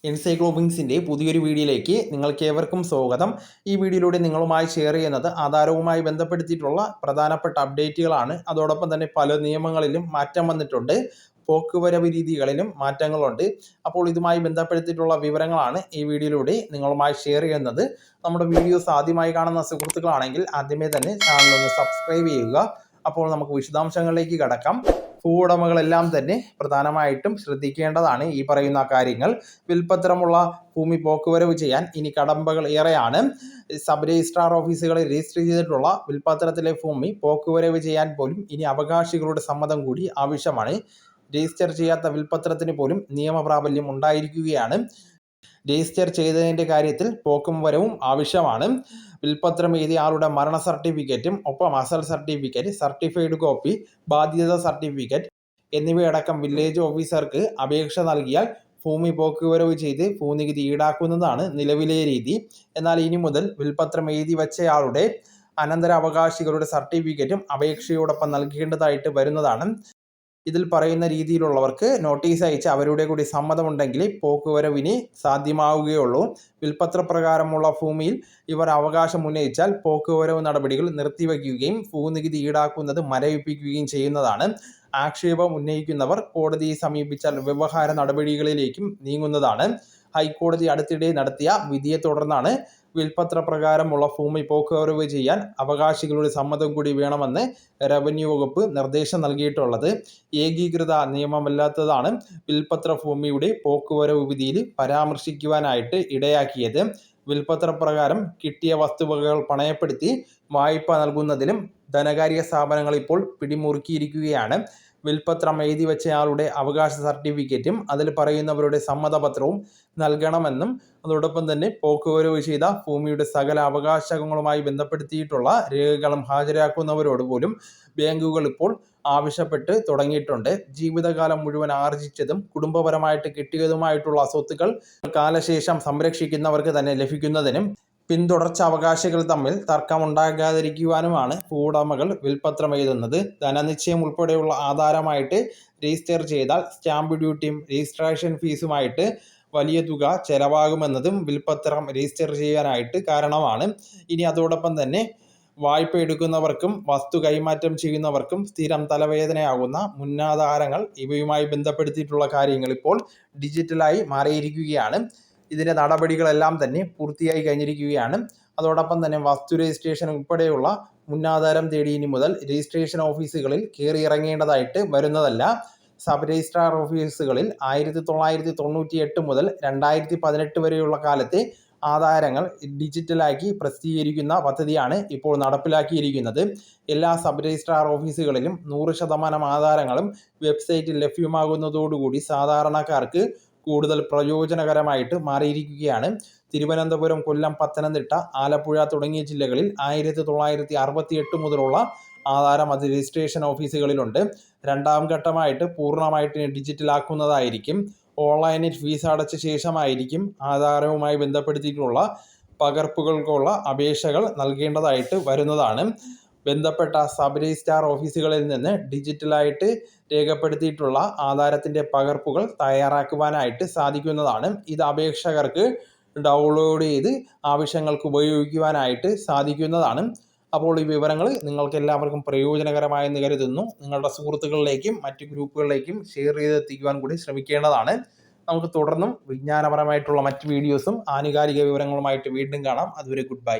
എൻസൈക്ലോബിങ്സിൻ്റെ പുതിയൊരു വീഡിയോയിലേക്ക് നിങ്ങൾക്കേവർക്കും സ്വാഗതം. ഈ വീഡിയോയിലൂടെ നിങ്ങളുമായി ഷെയർ ചെയ്യുന്നത് ആധാരവുമായി ബന്ധപ്പെടുത്തിയിട്ടുള്ള പ്രധാനപ്പെട്ട അപ്ഡേറ്റുകളാണ്. അതോടൊപ്പം തന്നെ പല നിയമങ്ങളിലും മാറ്റം വന്നിട്ടുണ്ട്, പോക്കുവരവ് രീതികളിലും മാറ്റങ്ങളുണ്ട്. അപ്പോൾ ഇതുമായി ബന്ധപ്പെടുത്തിയിട്ടുള്ള വിവരങ്ങളാണ് ഈ വീഡിയോയിലൂടെ നിങ്ങളുമായി ഷെയർ ചെയ്യുന്നത്. നമ്മുടെ വീഡിയോസ് ആദ്യമായി കാണുന്ന സുഹൃത്തുക്കളാണെങ്കിൽ ആദ്യമേ തന്നെ ചാനലൊന്ന് സബ്സ്ക്രൈബ് ചെയ്യുക. അപ്പോൾ നമുക്ക് വിശദാംശങ്ങളിലേക്ക് കടക്കാം. ഭൂവുടമകളെല്ലാം തന്നെ പ്രധാനമായിട്ടും ശ്രദ്ധിക്കേണ്ടതാണ് ഈ പറയുന്ന കാര്യങ്ങൾ. വിൽപ്പത്രമുള്ള ഭൂമി പോക്കുവരവ് ചെയ്യാൻ ഇനി കടമ്പകൾ ഏറെയാണ്. സബ് രജിസ്ട്രാർ ഓഫീസുകളിൽ രജിസ്റ്റർ ചെയ്തിട്ടുള്ള വിൽപ്പത്രത്തിലെ ഭൂമി പോക്കുവരവ് ചെയ്യാൻ പോലും ഇനി അവകാശികളുടെ സമ്മതം കൂടി ആവശ്യമാണ്. രജിസ്റ്റർ ചെയ്യാത്ത വിൽപ്പത്രത്തിന് പോലും നിയമപ്രാബല്യം ഉണ്ടായിരിക്കുകയാണ്. രജിസ്റ്റർ ചെയ്തതിൻ്റെ കാര്യത്തിൽ പോക്കും വരവും ആവശ്യമാണ്. വിൽപ്പത്രം എഴുതിയ ആളുടെ മരണ സർട്ടിഫിക്കറ്റും ഒപ്പം അസൽ സർട്ടിഫിക്കറ്റ്, സർട്ടിഫൈഡ് കോപ്പി, ബാധ്യത സർട്ടിഫിക്കറ്റ് എന്നിവയടക്കം വില്ലേജ് ഓഫീസർക്ക് അപേക്ഷ നൽകിയാൽ ഭൂമി പോക്കുവരവ് ചെയ്ത് ഭൂനികുതി ഈടാക്കുന്നതാണ് നിലവിലെ രീതി. എന്നാൽ ഇനി മുതൽ വിൽപ്പത്രം എഴുതി വച്ചയാളുടെ അനന്തരാവകാശികളുടെ സർട്ടിഫിക്കറ്റും അപേക്ഷയോടൊപ്പം നൽകേണ്ടതായിട്ട് വരുന്നതാണ്. ഇതിൽ പറയുന്ന രീതിയിലുള്ളവർക്ക് നോട്ടീസ് അയച്ച് അവരുടെ കൂടി സമ്മതമുണ്ടെങ്കിൽ പോക്കുവരവിന് സാധ്യമാവുകയുള്ളൂ. വിൽപ്പത്രപ്രകാരമുള്ള ഭൂമിയിൽ ഇവർ അവകാശം ഉന്നയിച്ചാൽ പോക്കുവരവ് നടപടികൾ നിർത്തിവെക്കുകയും ഭൂനികുതി ഈടാക്കുന്നത് മരവിപ്പിക്കുകയും ചെയ്യുന്നതാണ്. ആക്ഷേപം ഉന്നയിക്കുന്നവർ കോടതിയെ സമീപിച്ചാൽ വ്യവഹാര നടപടികളിലേക്കും നീങ്ങുന്നതാണ്. ഹൈക്കോടതി അടുത്തിടെ നടത്തിയ വിധിയെ തുടർന്നാണ് വിൽപ്പത്രപ്രകാരമുള്ള ഭൂമി പോക്കുവരവ് ചെയ്യാൻ അവകാശികളുടെ സമ്മതം കൂടി വേണമെന്ന് റവന്യൂ വകുപ്പ് നിർദ്ദേശം നൽകിയിട്ടുള്ളത്. ഏകീകൃത നിയമമല്ലാത്തതാണ് വിൽപ്പത്ര ഭൂമിയുടെ പോക്കുവരവ് വിധിയിൽ പരാമർശിക്കുവാനായിട്ട് ഇടയാക്കിയത്. വിൽപ്പത്രപ്രകാരം കിട്ടിയ വസ്തുവകകൾ പണയപ്പെടുത്തി വായ്പ നൽകുന്നതിലും ധനകാര്യ സ്ഥാപനങ്ങൾ ഇപ്പോൾ പിടിമുറുക്കിയിരിക്കുകയാണ്. വിൽപ്പത്രം എഴുതി വെച്ചയാളുടെ അവകാശ സർട്ടിഫിക്കറ്റും അതിൽ പറയുന്നവരുടെ സമ്മതപത്രവും നൽകണമെന്നും അതോടൊപ്പം തന്നെ പോക്കുവരവ് ചെയ്ത ഭൂമിയുടെ സകല അവകാശങ്ങളുമായി ബന്ധപ്പെടുത്തിയിട്ടുള്ള രേഖകളും ഹാജരാക്കുന്നവരോട് പോലും ബാങ്കുകൾ ഇപ്പോൾ ആവശ്യപ്പെട്ട് തുടങ്ങിയിട്ടുണ്ട്. ജീവിതകാലം മുഴുവൻ ആർജിച്ചതും കുടുംബപരമായിട്ട് കിട്ടിയതുമായിട്ടുള്ള സ്വത്തുക്കൾ കാലശേഷം സംരക്ഷിക്കുന്നവർക്ക് തന്നെ ലഭിക്കുന്നതിനും പിന്തുടർച്ച അവകാശികൾ തമ്മിൽ തർക്കമുണ്ടാകാതിരിക്കുവാനുമാണ് ഭൂവുടമകൾ വിൽപ്പത്രം എഴുതുന്നത്. ധനനിശ്ചയം ഉൾപ്പെടെയുള്ള ആധാരമായിട്ട് രജിസ്റ്റർ ചെയ്താൽ സ്റ്റാമ്പ് ഡ്യൂട്ടിയും രജിസ്ട്രേഷൻ ഫീസുമായിട്ട് വലിയ തുക ചെലവാകുമെന്നതും വിൽപ്പത്രം രജിസ്റ്റർ ചെയ്യാനായിട്ട് കാരണമാണ്. ഇനി അതോടൊപ്പം തന്നെ വായ്പ എടുക്കുന്നവർക്കും വസ്തു കൈമാറ്റം ചെയ്യുന്നവർക്കും സ്ഥിരം തലവേദനയാകുന്ന മുന്നാധാരങ്ങൾ ഇവയുമായി ബന്ധപ്പെടുത്തിയിട്ടുള്ള കാര്യങ്ങൾ ഇപ്പോൾ ഡിജിറ്റലായി മാറിയിരിക്കുകയാണ്. ഇതിൻ്റെ നടപടികളെല്ലാം തന്നെ പൂർത്തിയായി കഴിഞ്ഞിരിക്കുകയാണ്. അതോടൊപ്പം തന്നെ വസ്തു രജിസ്ട്രേഷൻ ഉൾപ്പെടെയുള്ള മുന്നാധാരം തേടി ഇനി മുതൽ രജിസ്ട്രേഷൻ ഓഫീസുകളിൽ കയറിയിറങ്ങേണ്ടതായിട്ട് വരുന്നതല്ല. സബ് രജിസ്ട്രാർ ഓഫീസുകളിൽ 1998 മുതൽ 2018 വരെയുള്ള കാലത്തെ ആധാരങ്ങൾ ഡിജിറ്റലാക്കി പ്രസിദ്ധീകരിക്കുന്ന പദ്ധതിയാണ് ഇപ്പോൾ നടപ്പിലാക്കിയിരിക്കുന്നത്. എല്ലാ സബ് രജിസ്ട്രാർ ഓഫീസുകളിലും 100% ആധാരങ്ങളും വെബ്സൈറ്റിൽ ലഭ്യമാകുന്നതോടുകൂടി സാധാരണക്കാർക്ക് കൂടുതൽ പ്രയോജനകരമായിട്ട് മാറിയിരിക്കുകയാണ്. തിരുവനന്തപുരം, കൊല്ലം, പത്തനംതിട്ട, ആലപ്പുഴ തുടങ്ങിയ ജില്ലകളിൽ 1968 മുതലുള്ള ആധാരം അത് രജിസ്ട്രേഷൻ ഓഫീസുകളിലുണ്ട്. രണ്ടാം ഘട്ടമായിട്ട് പൂർണ്ണമായിട്ട് ഡിജിറ്റലാക്കുന്നതായിരിക്കും. ഓൺലൈനിൽ ഫീസ് അടച്ച ശേഷമായിരിക്കും ആധാരവുമായി ബന്ധപ്പെടുത്തിയിട്ടുള്ള പകർപ്പുകൾക്കുള്ള അപേക്ഷകൾ നൽകേണ്ടതായിട്ട് വരുന്നതാണ്. ബന്ധപ്പെട്ട സബ് രജിസ്ട്രാർ ഓഫീസുകളിൽ നിന്ന് ഡിജിറ്റലായിട്ട് രേഖപ്പെടുത്തിയിട്ടുള്ള ആധാരത്തിൻ്റെ പകർപ്പുകൾ തയ്യാറാക്കുവാനായിട്ട് സാധിക്കുന്നതാണ്. ഇത് അപേക്ഷകർക്ക് ഡൗൺലോഡ് ചെയ്ത് ആവശ്യങ്ങൾക്ക് ഉപയോഗിക്കുവാനായിട്ട് സാധിക്കുന്നതാണ്. അപ്പോൾ ഈ വിവരങ്ങൾ നിങ്ങൾക്ക് എല്ലാവർക്കും പ്രയോജനകരമായെന്ന് കരുതുന്നു. നിങ്ങളുടെ സുഹൃത്തുക്കളിലേക്കും മറ്റ് ഗ്രൂപ്പുകളിലേക്കും ഷെയർ ചെയ്തെത്തിക്കുവാൻ കൂടി ശ്രമിക്കേണ്ടതാണ്. നമുക്ക് തുടർന്നും വിജ്ഞാനപരമായിട്ടുള്ള മറ്റ് വീഡിയോസും ആനുകാലിക വിവരങ്ങളുമായിട്ട് വീണ്ടും കാണാം. അതുവരെ ഗുഡ് ബൈ.